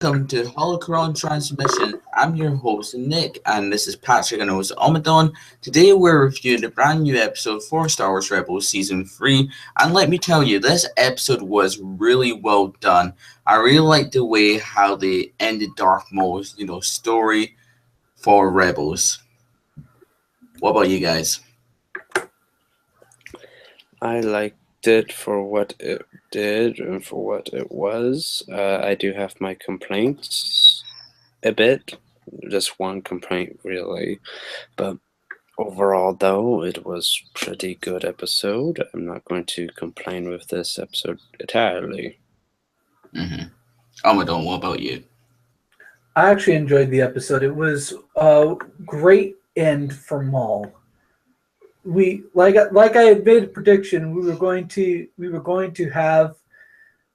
welcome to Holocron Transmission. I'm your host, Nick, and this is Patrick and host Omadaun. Today we're reviewing the brand new episode for Star Wars Rebels Season 3, and let me tell you, this episode was really well done. I really liked the way how they ended Darth Maul's, story for Rebels. What about you guys? I liked it for what it did and for what it was. I do have my complaints a bit. Just one complaint, really. But overall, though, it was pretty good episode. I'm not going to complain with this episode entirely. Omadaun, what about you? I actually enjoyed the episode. It was a great end for Maul. We like I had made a prediction. We were going to have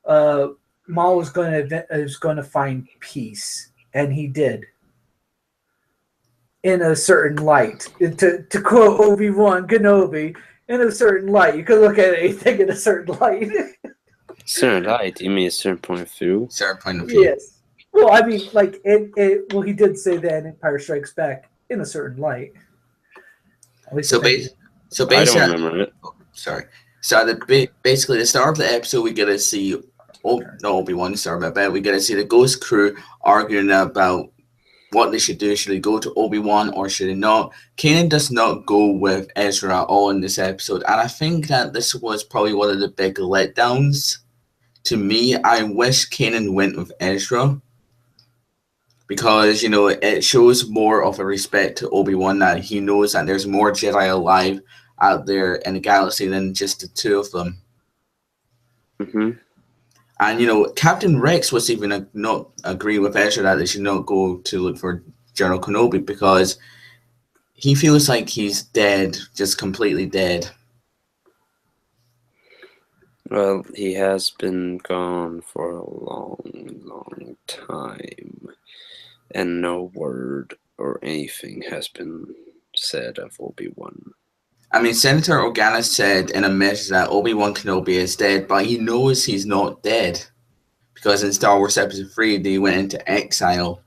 Maul was going to find peace, and he did in a certain light. To quote Obi-Wan Kenobi, in a certain light. You could look at anything in a certain light. Certain light? You mean a certain point of view? Certain point of view. Yes. Well, I mean, like well, he did say that in Empire Strikes Back in a certain light. So basically, I don't remember it. Sorry. So basically, the start of the episode, we get to see Obi-Wan. We get to see the Ghost crew arguing about what they should do. Should they go to Obi-Wan or should they not? Kanan does not go with Ezra at all in this episode, and I think that this was probably one of the big letdowns. To me, I wish Kanan went with Ezra because, it shows more of a respect to Obi-Wan that he knows that there's more Jedi alive out there in the galaxy than just the two of them. Mm-hmm. And, Captain Rex was even not agreeing with Ezra that they should not go to look for General Kenobi because he feels like he's dead, just completely dead. Well, he has been gone for a long, long time, and no word or anything has been said of Obi-Wan. I mean, Senator Organa said in a message that Obi-Wan Kenobi is dead, but he knows he's not dead because in Star Wars Episode 3, they went into exile.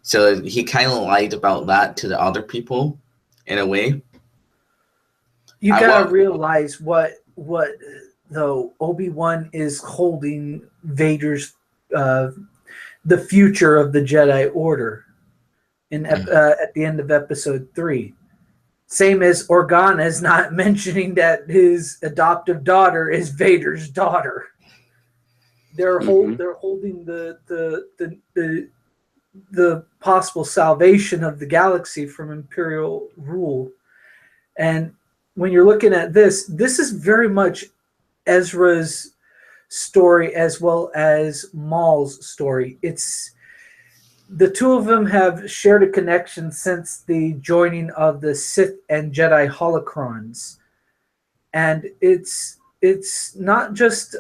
So he kind of lied about that to the other people, in a way. You gotta realize what though Obi-Wan is holding Vader's the future of the Jedi Order at the end of Episode 3. Same as Organa is not mentioning that his adoptive daughter is Vader's daughter. They're holding the possible salvation of the galaxy from Imperial rule. And when you're looking at this is very much Ezra's story as well as Maul's story. It's the two of them have shared a connection since the joining of the Sith and Jedi holocrons, and it's not just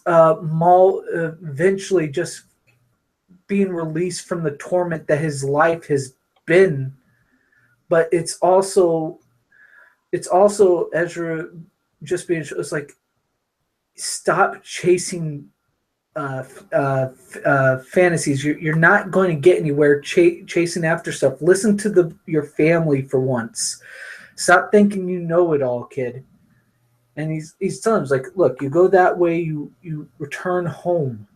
Maul eventually just being released from the torment that his life has been, but it's also Ezra just being, it's like, stop chasing fantasies. You're not going to get anywhere chasing after stuff. Listen to your family for once. Stop thinking you know it all, kid. And he's telling him, like, look, you go that way, you return home.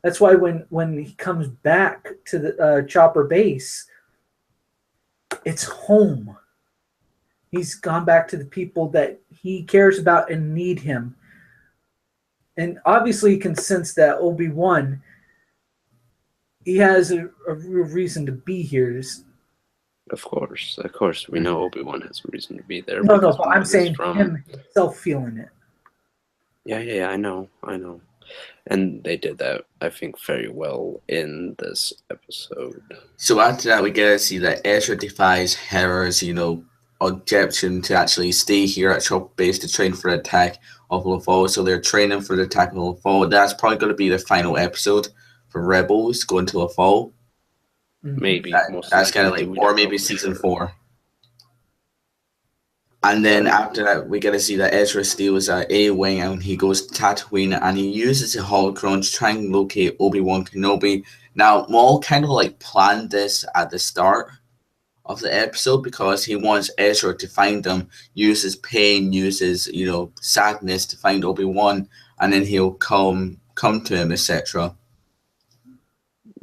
That's why when he comes back to the Chopper base, it's home. He's gone back to the people that he cares about and need him. And obviously you can sense that Obi-Wan, he has a real reason to be here. Of course. We know Obi-Wan has a reason to be there. No, but I'm saying him himself feeling it. Yeah, I know. And they did that, I think, very well in this episode. So after that, we get to see that Ezra defies Hera's, objection to actually stay here at Chopper Base to train for the attack of Lothal. So they're training for the attack of Lothal. That's probably going to be the final episode for Rebels going to Lothal. Maybe. That's kind of like, or maybe season 4. And then after that, we get to see that Ezra steals A-Wing and he goes to Tatooine and he uses the holocron to try and locate Obi-Wan Kenobi. Now, Maul kind of like planned this at the start of the episode because he wants Ezra to find him, uses pain, uses, sadness to find Obi-Wan, and then he'll come to him, etc.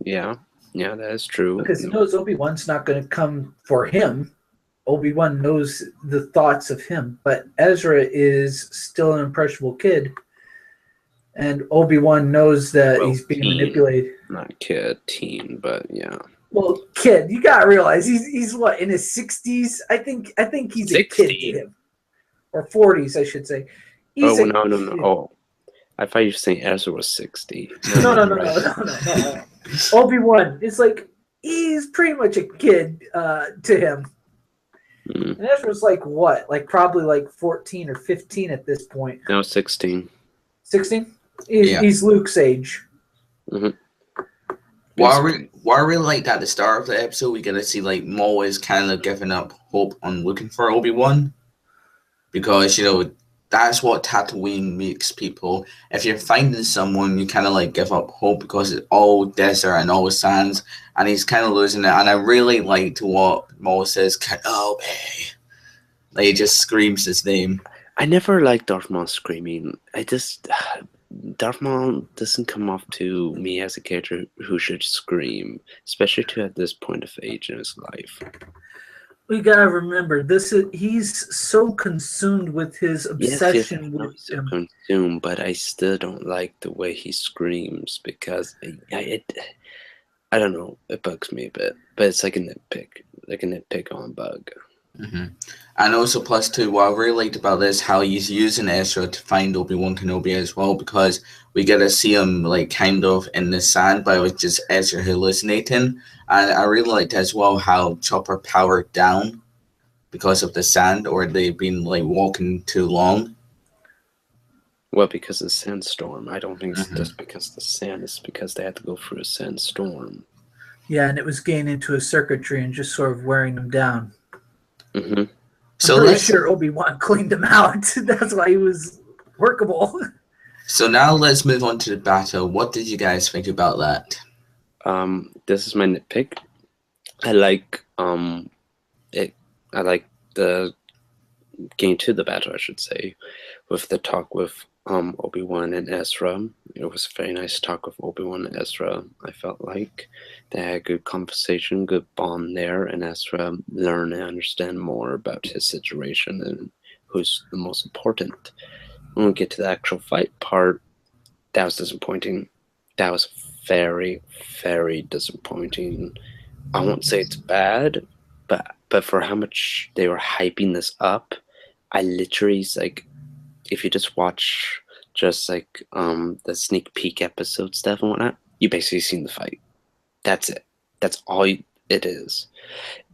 Yeah, that is true. Because he knows Obi-Wan's not going to come for him. Obi-Wan knows the thoughts of him, but Ezra is still an impressionable kid, and Obi-Wan knows that he's being manipulated. Not kid, teen, but yeah. Well, kid, you gotta realize he's what, in his 60s? I think he's 60. A kid to him, or 40s, I should say. No. Oh, I thought you were saying Ezra was 60. No. Obi-Wan is like, he's pretty much a kid to him. And Ezra's like what? Like probably like 14 or 15 at this point. No, 16. 16? He's Luke's age. Mm-hmm. What I really liked at the start of the episode, we get to see like Maul is kind of giving up hope on looking for Obi-Wan. Because, that's what Tatooine makes people. If you're finding someone, you kind of like give up hope because it's all desert and all sands, and he's kind of losing it. And I really liked what Maul says, Kenobi. Like, he just screams his name. I never liked Darth Maul screaming. Darth Maul doesn't come off to me as a character who should scream, especially at this point of age in his life. We gotta remember, he's so consumed with his obsession with him. So consumed, but I still don't like the way he screams because I don't know, it bugs me a bit, but it's like a nitpick on bug. Mm-hmm. And also, plus too, what I really liked about this, how he's using Ezra to find Obi-Wan Kenobi as well, because we get to see him like kind of in the sand, but it was just Ezra hallucinating. And I really liked as well how Chopper powered down because of the sand, or they've been like walking too long. Well, because of the sandstorm. I don't think it's just because of the sand. It's because they had to go through a sandstorm. Yeah, and it was getting into his circuitry and just sort of wearing him down. Mm-hmm. So I'm pretty sure Obi-Wan cleaned him out. That's why he was workable. So now let's move on to the battle. What did you guys think about that? This is my nitpick. I like it. I like the getting to the battle, I should say, with the talk with Obi-Wan and Ezra. It was a very nice talk with Obi-Wan and Ezra. I felt like they had a good conversation, good bond there, and Ezra learned and understand more about his situation and who's the most important. When we get to the actual fight part, that was disappointing. That was very, very disappointing. I won't say it's bad, but for how much they were hyping this up, I literally, like, if you just watch the sneak peek episode stuff and whatnot, you basically seen the fight. That's it. That's all it is.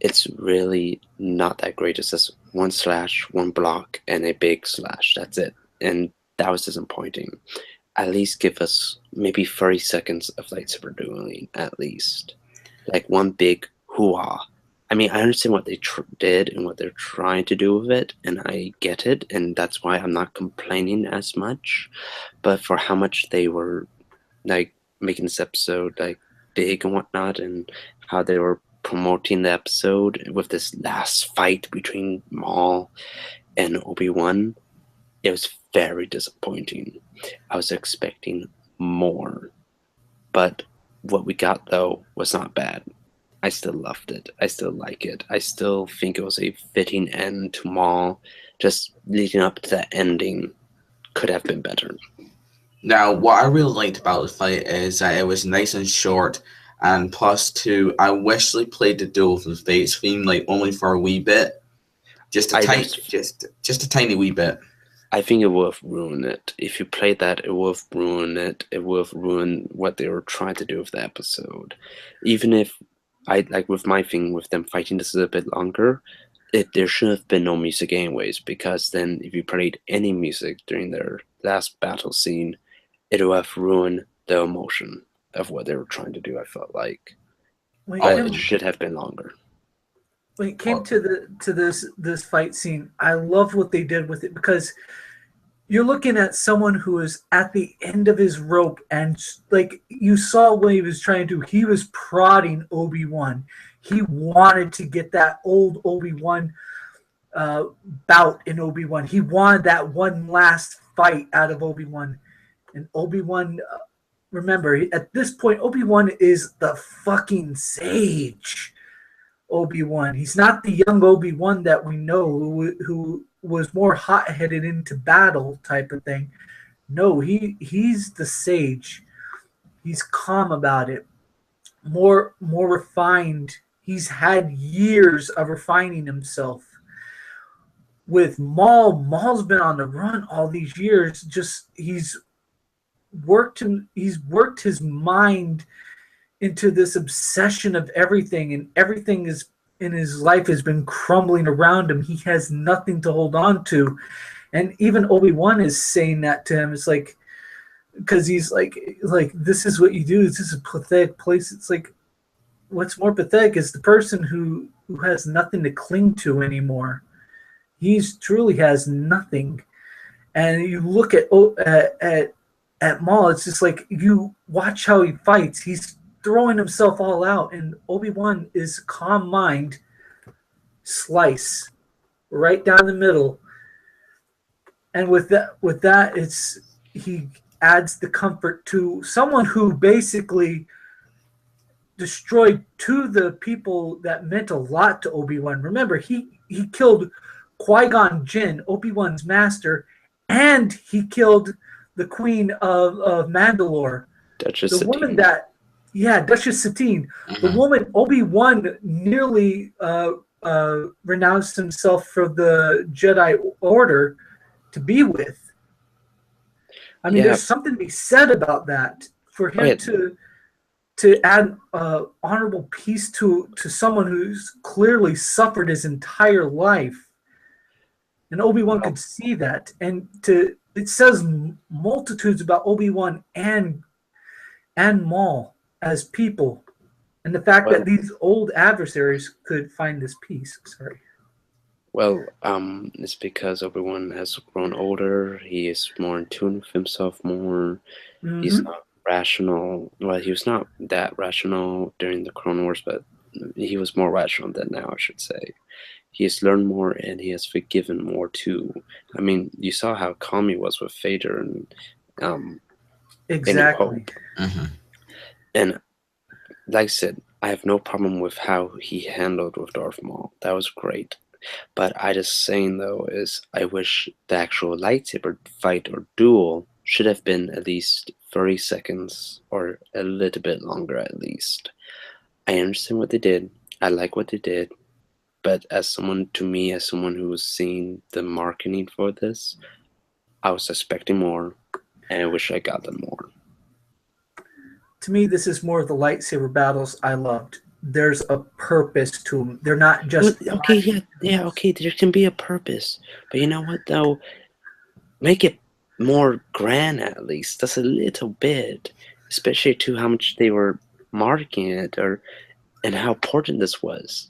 It's really not that great. It's just one slash, one block, and a big slash. That's it. And that was disappointing. At least give us maybe 30 seconds of lightsaber dueling, at least. Like one big hoo-ah. I mean, I understand what they did and what they're trying to do with it, and I get it, and that's why I'm not complaining as much. But for how much they were, like, making this episode, like, big and whatnot, and how they were promoting the episode with this last fight between Maul and Obi-Wan, it was very disappointing. I was expecting more. But what we got, though, was not bad. I still loved it. I still like it. I still think it was a fitting end to Maul. Just leading up to that ending could have been better. Now, what I really liked about the fight is that it was nice and short, and plus two, I wish they played the Duel of the Fates theme like only for a wee bit, just a tiny wee bit. I think it would have ruined it. If you played that, it would have ruined it. It would have ruined what they were trying to do with the episode. Even if with my thing with them fighting this a bit longer, there should have been no music anyways, because then if you played any music during their last battle scene, it would have ruined the emotion of what they were trying to do, I felt like. It should have been longer. when it came to this fight scene, I love what they did with it, because you're looking at someone who is at the end of his rope, and like you saw what he was trying to do, he was prodding Obi-Wan. He wanted to get that old Obi-Wan bout in Obi-Wan. He wanted that one last fight out of Obi-Wan. And Obi-Wan, remember, at this point, Obi-Wan is the fucking sage. Obi-Wan. He's not the young Obi-Wan that we know who was more hot-headed into battle type of thing. No, he's the sage. He's calm about it. More refined. He's had years of refining himself. With Maul's been on the run all these years. Just he's worked his mind into this obsession of everything, and everything is in his life has been crumbling around him. He has nothing to hold on to. And even Obi-Wan is saying that to him. It's like, because he's like, this is what you do. This is a pathetic place. It's like, what's more pathetic is the person who has nothing to cling to anymore. He's truly has nothing. And you look at Maul, it's just like, you watch how he fights. He's throwing himself all out, and Obi-Wan is calm mind, slice right down the middle. And with that, it's he adds the comfort to someone who basically destroyed two of the people that meant a lot to Obi-Wan. Remember, he killed Qui-Gon Jinn, Obi-Wan's master, and he killed the Queen of Mandalore, Duchess the woman Satine. that. Yeah, Duchess Satine. The woman Obi-Wan nearly renounced himself for the Jedi Order to be with. I mean, there's something to be said about that. For him to add honorable peace to someone who's clearly suffered his entire life. And Obi-Wan could see that. And it says multitudes about Obi-Wan and Maul as people, and the fact that these old adversaries could find this peace. Sorry. Well, it's because Obi-Wan has grown older. He is more in tune with himself more. Mm-hmm. He's not rational. Well, he was not that rational during the Clone Wars, but he was more rational than now, I should say. He has learned more, and he has forgiven more too. I mean, you saw how calm he was with Vader and exactly. And like I said, I have no problem with how he handled with Darth Maul. That was great. But I just saying though is I wish the actual lightsaber fight or duel should have been at least 30 seconds or a little bit longer at least. I understand what they did. I like what they did. But as someone who was seeing the marketing for this, I was expecting more, and I wish I got them more. To me, this is more of the lightsaber battles I loved. There's a purpose to them. They're not just... Okay, okay, there can be a purpose. But you know what, though? Make it more grand, at least. Just a little bit. Especially to how much they were marking it, and how important this was.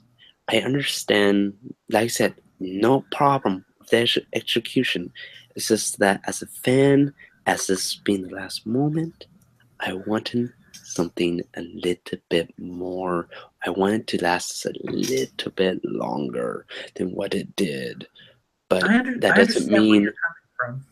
I understand, like I said, no problem with the execution. It's just that as a fan, as this being the last moment, I wanted something a little bit more. I wanted to last a little bit longer than what it did. But that doesn't mean... where you're coming from.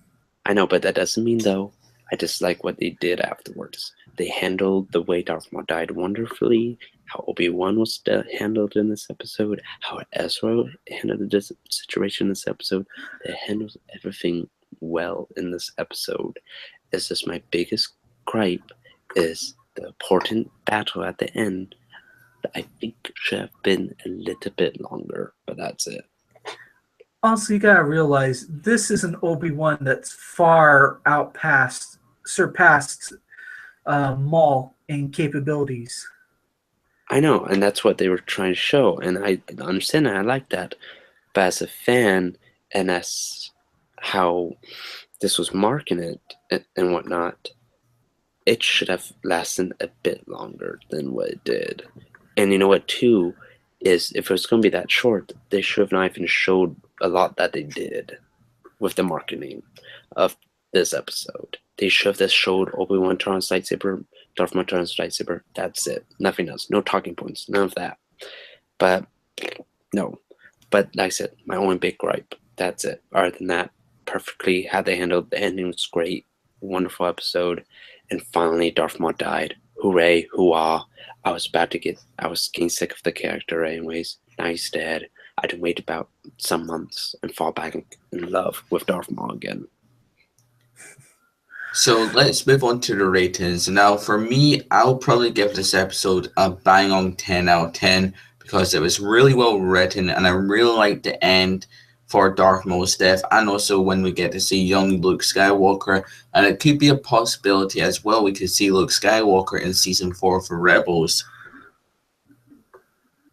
I know, but that doesn't mean, though, I dislike what they did afterwards. They handled the way Darth Maul died wonderfully, how Obi-Wan was handled in this episode, how Ezra handled this situation in this episode. They handled everything well in this episode. It's just my biggest gripe is the important battle at the end that I think should have been a little bit longer, but that's it. Also, you gotta realize this is an Obi-Wan that's far surpassed Maul in capabilities. I know, and that's what they were trying to show, and I understand that. I like that. But as a fan, and as how this was marketed and whatnot, it should have lasted a bit longer than what it did. And you know what, too? is if it was going to be that short, they should have not even showed a lot that they did with the marketing of this episode. They should have just showed Obi-Wan turn on his lightsaber, Darth Maul turn on his lightsaber. That's it. Nothing else. No talking points. None of that. But no. But like I said, my only big gripe. That's it. Other than that, perfectly how they handled the ending was great. Wonderful episode. And finally, Darth Maul died. Hooray, hoo-ah. I was getting sick of the character anyways. Now he's dead. I had to wait about some months and fall back in love with Darth Maul again. So let's move on to the ratings. Now, for me, I'll probably give this episode a bang on 10 out of 10 because it was really well written, and I really liked the end for Darth Maul's death, and also when we get to see young Luke Skywalker, and it could be a possibility as well we could see Luke Skywalker in season 4 for Rebels.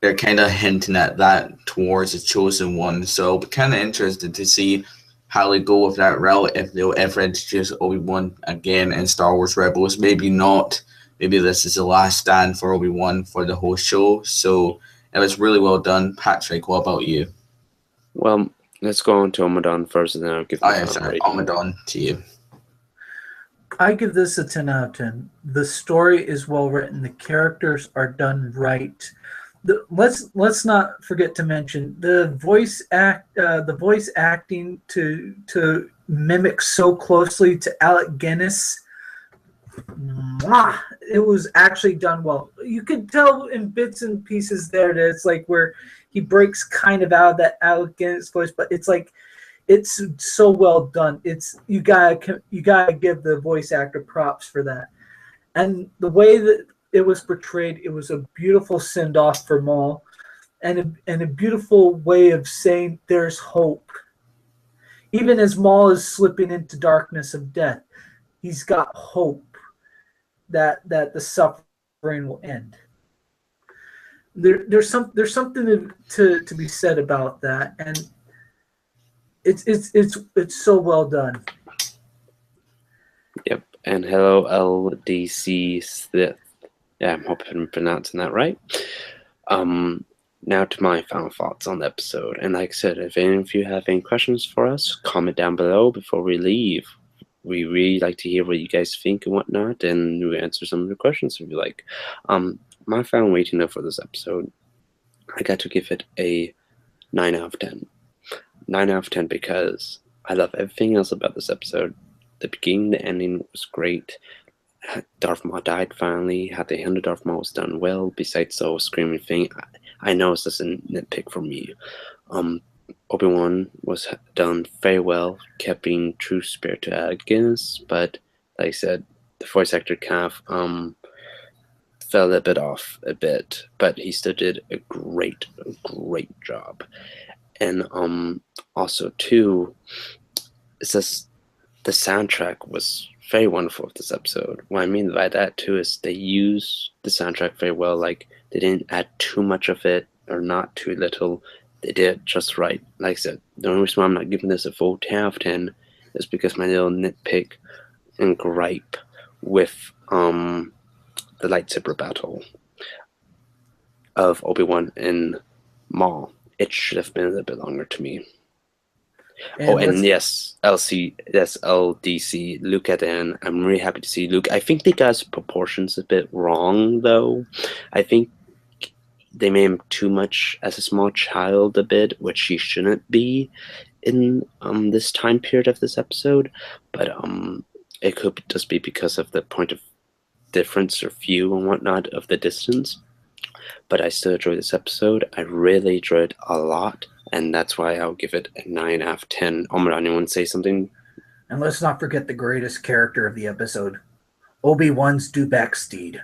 They're kind of hinting at that towards the Chosen One, so I'll be kind of interested to see how they go with that route, if they'll ever introduce Obi-Wan again in Star Wars Rebels. Maybe not. Maybe this is the last stand for Obi-Wan for the whole show. So it was really well done. Patrick, what about you? Well, let's go on to Omadaun first, and then I'll give my sorry, Omadaun to you. I give this a 10 out of 10. The story is well written. The characters are done right. Let's not forget to mention the voice acting to mimic so closely to Alec Guinness. It was actually done well. You could tell in bits and pieces there that it's like where he breaks kind of out of that Alec Guinness voice, but it's like it's so well done. You gotta give the voice actor props for that, and the way that it was portrayed, it was a beautiful send-off for Maul, and a beautiful way of saying there's hope. Even as Maul is slipping into darkness of death, he's got hope that the suffering will end. There's something to be said about that, and it's so well done. Yep, and hello LDC Smith. Yeah, I'm hoping I'm pronouncing that right. Now to my final thoughts on the episode. And like I said, if any of you have any questions for us, comment down below before we leave. We really like to hear what you guys think and whatnot, and we answer some of the questions if you like. My final rating for this episode, I got to give it a 9 out of 10. 9 out of 10 because I love everything else about this episode. The beginning, the ending was great. Darth Maul died finally. How they handled Darth Maul was done well. Besides the whole screaming thing, I know it's just a nitpick for me. Obi-Wan was done very well, kept being true spirit to Alec Guinness, but like I said, the voice actor kind of fell a bit off a bit, but he still did a great job. And also too, it's just the soundtrack was very wonderful of this episode. What I mean by that too is they use the soundtrack very well. Like they didn't add too much of it or not too little. They did it just right. Like I said, the only reason why I'm not giving this a full 10 out of 10 is because my little nitpick and gripe with the lightsaber battle of Obi-Wan and Maul. It should have been a little bit longer to me. And yes, LDC, Luke at the end. I'm really happy to see Luke. I think they got his proportions a bit wrong, though. I think they made him too much as a small child a bit, which he shouldn't be in this time period of this episode. But it could just be because of the point of difference or view and whatnot of the distance. But I still enjoyed this episode. I really enjoyed it a lot. And that's why I'll give it a 9 out of 10. Omadaun, anyone say something? And let's not forget the greatest character of the episode, Obi-Wan's Dubak steed.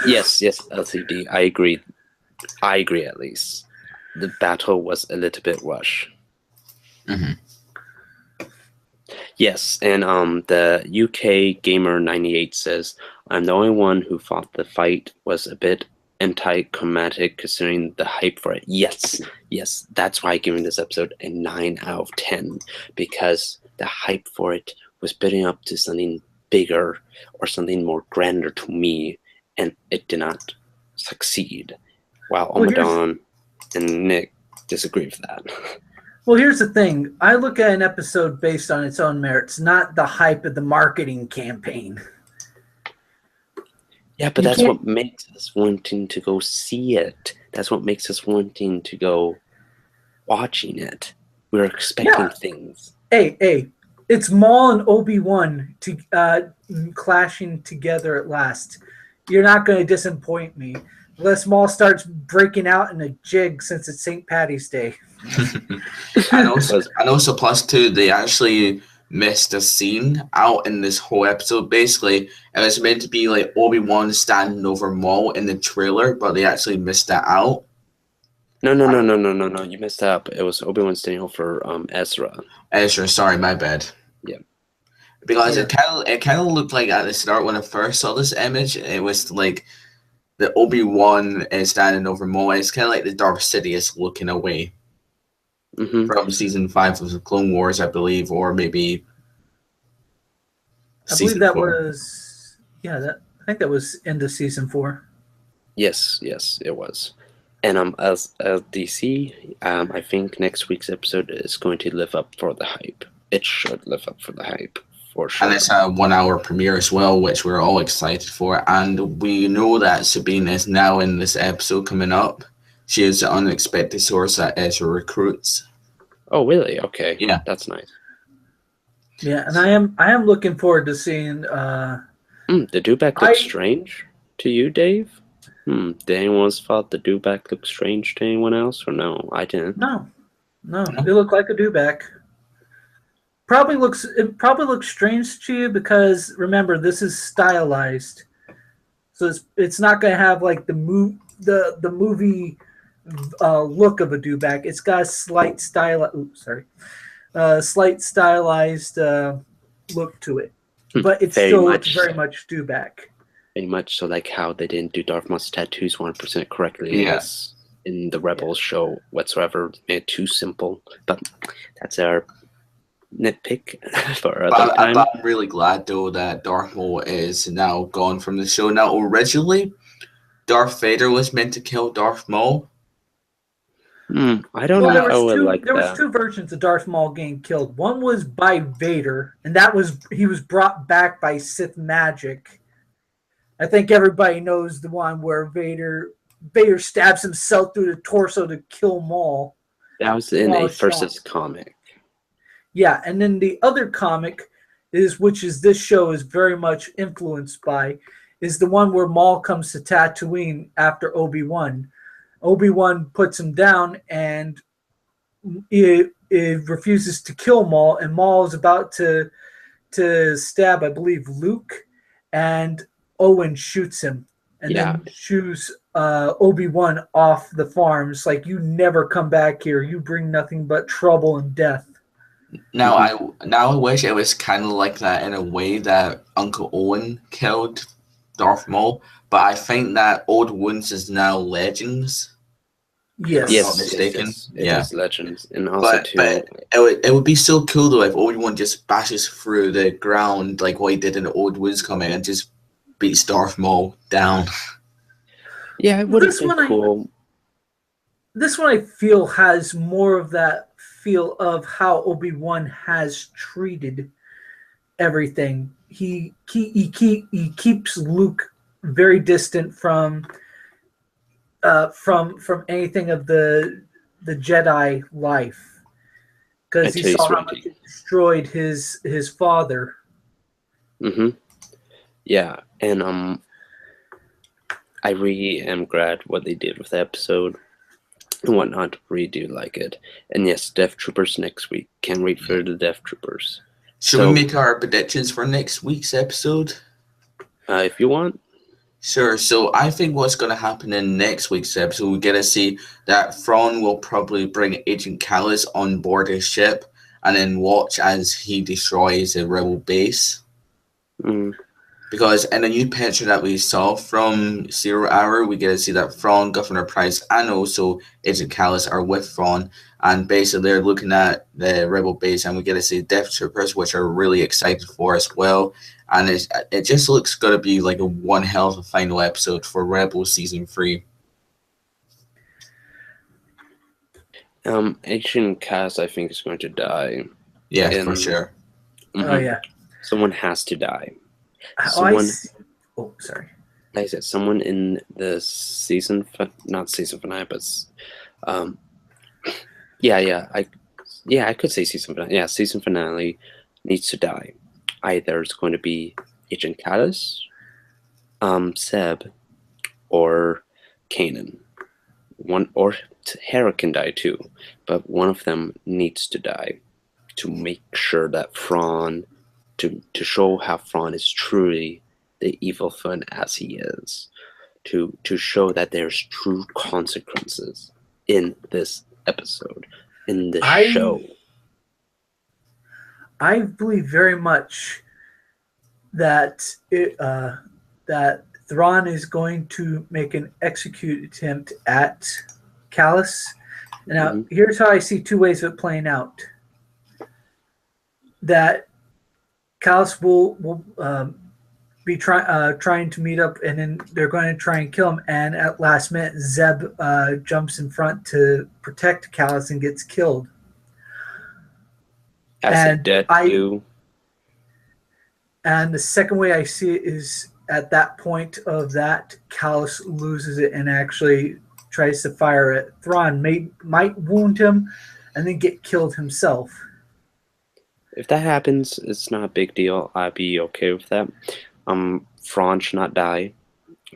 Yes, LCD. I agree. I agree at least. The battle was a little bit rushed. Mm-hmm. Yes, and the UK Gamer 98 says, I'm the only one who thought the fight was a bit anticlimactic considering the hype for it. Yes, that's why I'm giving this episode a 9 out of 10, because the hype for it was building up to something bigger or something more grander to me, and it did not succeed, while Well, Omadaun and Nick disagree with that. Well, here's the thing. I look at an episode based on its own merits, not the hype of the marketing campaign. Yeah, but that's what makes us wanting to go see it. That's what makes us wanting to go watching it. We're expecting things. Hey, it's Maul and Obi-Wan clashing together at last. You're not going to disappoint me. Unless Maul starts breaking out in a jig since it's St. Patty's Day. And also, plus two, they actually missed a scene out in this whole episode. Basically, it was meant to be like Obi-Wan standing over Maul in the trailer, but they actually missed that out. No. You messed up. It was Obi-Wan standing over Ezra. Ezra, sorry, my bad. Yeah. Because it kind of looked like at the start when I first saw this image, it was like the Obi-Wan is standing over Maul. It's kind of like the Darth Sidious looking away. From season 5 of the Clone Wars, I believe, or maybe. I believe that was. Yeah, I think that was end of season 4. Yes, it was. And as DC, I think next week's episode is going to live up for the hype. It should live up for the hype, for sure. And it's a 1 hour premiere as well, which we're all excited for. And we know that Sabine is now in this episode coming up. She is the unexpected source that Ezra recruits. Oh, really? Okay. Yeah. That's nice. Yeah, and I am looking forward to seeing... the dewback looks strange to you, Dave? Did anyone else thought the dewback looked strange to anyone else, or no? I didn't. No. It looked like a dewback. It probably looks strange to you because, remember, this is stylized. So it's not going to have like the movie look of a dewback. It's got a slight stylized look to it, but it still looks very much dewback. Very much so, like how they didn't do Darth Maul's tattoos 100% correctly. Yes. In the Rebels show whatsoever, made it too simple. But that's our nitpick for other time. But I'm really glad though that Darth Maul is now gone from the show. Now, originally, Darth Vader was meant to kill Darth Maul. I don't know. There was two versions of Darth Maul getting killed. One was by Vader, and he was brought back by Sith magic. I think everybody knows the one where Vader stabs himself through the torso to kill Maul. That was in a Versus comic. Yeah, and then the other comic which this show is very much influenced by, is the one where Maul comes to Tatooine after Obi-Wan. Obi-Wan puts him down and it refuses to kill Maul, and Maul is about to stab, I believe, Luke, and Owen shoots him and then shoots Obi-Wan off the farm. It's like, you never come back here. You bring nothing but trouble and death. Now I wish it was kind of like that in a way that Uncle Owen killed Darth Maul, but I think that Old Wounds is now Legends. Yes, if I'm not mistaken. It is Legends, and also but it would be so cool though if Obi-Wan just bashes through the ground like what he did in the Old Wounds comic and just beats Darth Maul down. Yeah, it would have been cool. This one I feel has more of that feel of how Obi-Wan has treated everything. He keeps Luke very distant from anything of the Jedi life, because he saw how much it destroyed his father. Yeah, and I really am glad what they did with the episode and whatnot. Really do like it. And yes, Death Troopers next week. Can't wait for the Death Troopers. Should we make our predictions for next week's episode? If you want. Sure. So I think what's going to happen in next week's episode, we're going to see that Thrawn will probably bring Agent Kallus on board his ship and then watch as he destroys a rebel base. Because in a new picture that we saw from 0 Hour, we get to see that Thrawn, Governor Price, and also Agent Callus are with Thrawn, and basically they're looking at the Rebel base, and we get to see Death Troopers, which are really excited for as well. And it just looks going to be like a one hell of a final episode for Rebels Season 3. Agent Cass, I think, is going to die. Yeah, for sure. Mm-hmm. Oh yeah. Someone has to die. Sorry. Like I said, someone in the not season finale, but I could say season finale. Yeah, season finale needs to die. Either it's going to be Agent Callus, Seb, or Kanan. One or Hera can die too, but one of them needs to die to make sure that Thrawn, to show how Thrawn is truly the evil fun as he is, to show that there's true consequences in this episode, in this show. I believe very much that that Thrawn is going to make an execute attempt at Callus. Now, here's how I see two ways of it playing out. That Callus will be trying to meet up, and then they're going to try and kill him. And at last minute, Zeb jumps in front to protect Callus and gets killed. And the second way I see it is at that point of that, Callus loses it and actually tries to fire at Thrawn. Might wound him and then get killed himself. If that happens, it's not a big deal. I'd be okay with that. Thrawn should not die.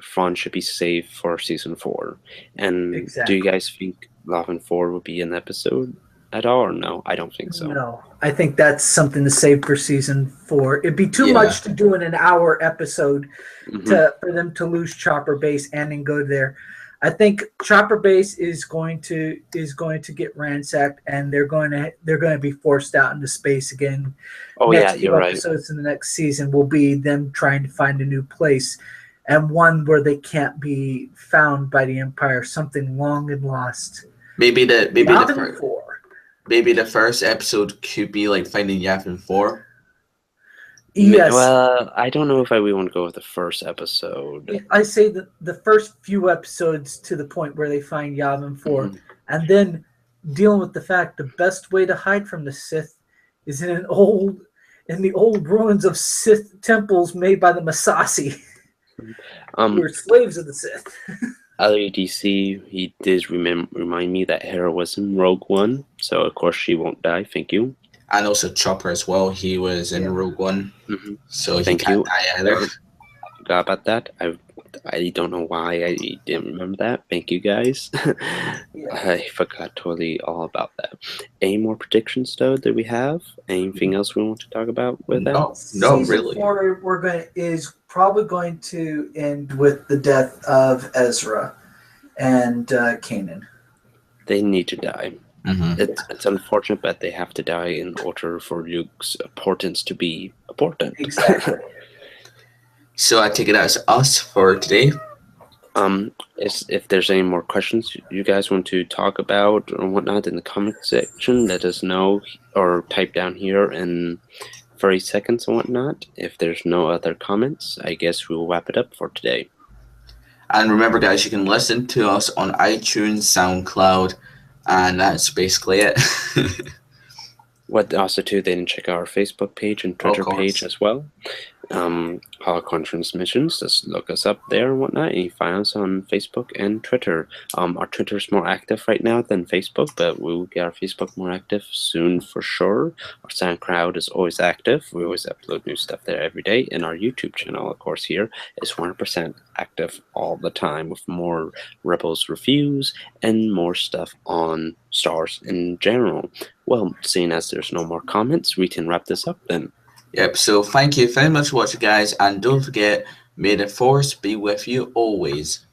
Thrawn should be saved for season 4. And exactly. Do you guys think Yavin 4 will be an episode at all, or no? I don't think so. No, I think that's something to save for season 4. It'd be too much to do in an hour episode for them to lose Chopper Base and then go there. I think Chopper Base is going to get ransacked, and they're going to be forced out into space again. Oh Next you're right. Episodes in the next season will be them trying to find a new place, and one where they can't be found by the Empire. Something long and lost. Maybe the first episode could be like finding Yavin 4. Yes. Well, I don't know if we want to go with the first episode. I say that the first few episodes to the point where they find Yavin 4, and then dealing with the fact the best way to hide from the Sith is in the old ruins of Sith temples made by the Masasi, who were slaves of the Sith. LADC, he did remind me that Hera was in Rogue One, so of course she won't die. Thank you. And also Chopper as well. He was in Rogue One, so he Thank can't you. die either. I forgot about that. I don't know why I didn't remember that. Thank you, guys. I forgot totally all about that. Any more predictions, though, that we have? Anything else we want to talk about with that? No, Season really. 4 is probably going to end with the death of Ezra and Kanan. They need to die. It's unfortunate, but they have to die in order for Luke's importance to be important. Exactly. So I take it as us for today. If there's any more questions you guys want to talk about or whatnot in the comment section, let us know or type down here in 30 seconds and whatnot. If there's no other comments, I guess we'll wrap it up for today. And remember, guys, you can listen to us on iTunes, SoundCloud, and that's basically it. What also too, then check out our Facebook page and Twitter page as well. Holocron Transmissions, just look us up there and whatnot, and you find us on Facebook and Twitter. Our Twitter is more active right now than Facebook, but we'll get our Facebook more active soon for sure. Our SoundCloud is always active. We always upload new stuff there every day, and our YouTube channel, of course, here is 100% active all the time with more Rebels reviews and more stuff on Star Wars in general. Well, seeing as there's no more comments, we can wrap this up then. Yep, so thank you very much for watching, guys, and don't forget, may the Force be with you always.